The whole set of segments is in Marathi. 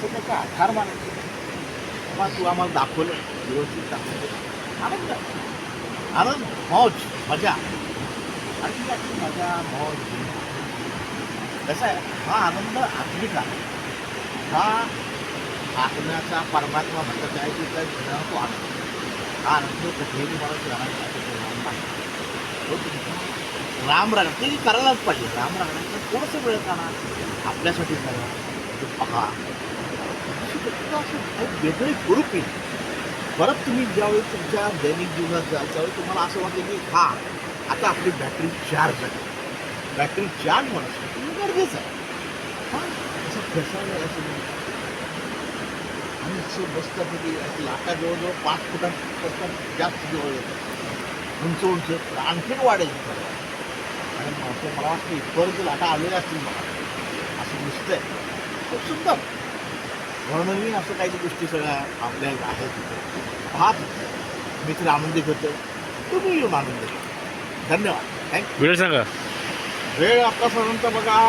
असं त्याचा आधार मानायचा. मग तू आम्हाला दाखवलं, व्यवस्थित दाखवलं, आनंद, आनंद, मौज, मजा. आणि त्याची मजा, मौज कसं आहे, हा आनंद आत्मिक आहे. हा आत्म्याचा परमात्मा म्हणतात आहे की काय घेणारा तो आनंद. हा आनंद कुठेही तुम्हाला जाणार नाही. तो तुमचा रामराग ते करायलाच पाहिजे. रामरागण्याचं थोडंसं वेळ काढा आपल्यासाठी करा, ते पहा. असं एक वेगळे स्वरूप येईल. परत तुम्ही ज्यावेळी तुमच्या दैनिक जीवनात जाल त्यावेळी तुम्हाला असं वाटेल की हा आता आपली बॅटरी चार्ज आहे. बॅटरी चार्ज होण्यासाठी गरजेचं आहे. हां, असं फेसाळलेलं असं आणि असं बसतापैकी लाटा जवळजवळ 5 फुटांपासून जास्त जवळ येतात. उंच उंच तर आणखीन वाढेल खरं. आणि मला वाटतं इथपर्यंत लाटा आलेल्या असतील मला असं दिसतंय. खूप सुंदर. म्हणूनही असं काही गोष्टी सगळ्या आपल्या आहेत तिथे पाहत मी तर आनंदित होतो. तुम्ही येऊन आनंद घ्या. धन्यवाद. थँक्यू. वेळ सांगा. वेळ आपला साधारणतः बघा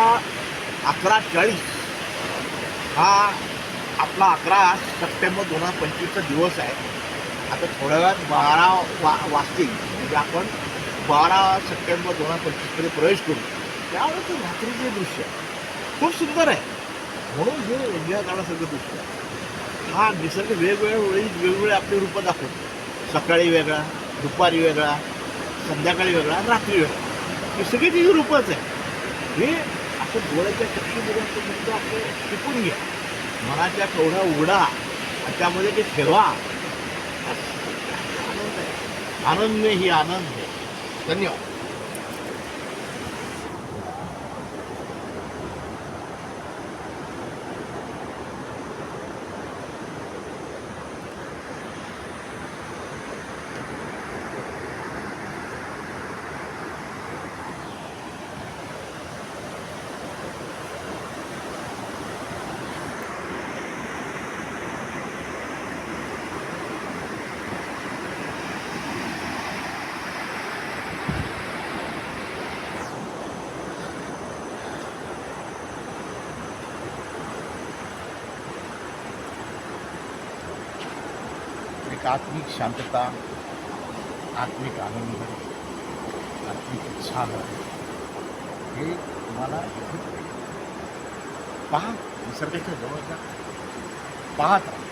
11:40 हा आपला 11 सप्टेंबर 2025चा दिवस आहे. आता थोड्या वेळात 12 वाजतील म्हणजे आपण 12 सप्टेंबर 2025मध्ये प्रवेश करू. त्यावेळेस रात्रीचे दृश्य खूप सुंदर आहे. म्हणून हे वेगळ्या काळासारखं दृश्य आहे. हा निसर्ग वेगवेगळ्या वेळी वेगवेगळे आपले रूपं दाखवतो. सकाळी वेगळा, दुपारी वेगळा, संध्याकाळी वेगळा, रात्री वेगळा. ही सगळी तिची रूपच आहे. हे असं डोळ्याच्या चक्षुमध्ये असं आपलं टिपून घ्या. मनाच्या केवढा उघडा आणि त्यामध्ये ते ठेवा. आनंद आहे. आनंद ही आनंद आहे. धन्यवाद. एक आत्मिक शांतता, आत्मिक आनंद, आत्मिक उत्साह हे तुम्हाला इथे पहा. निसर्गाच्या जवळ जा, पाहत राहा.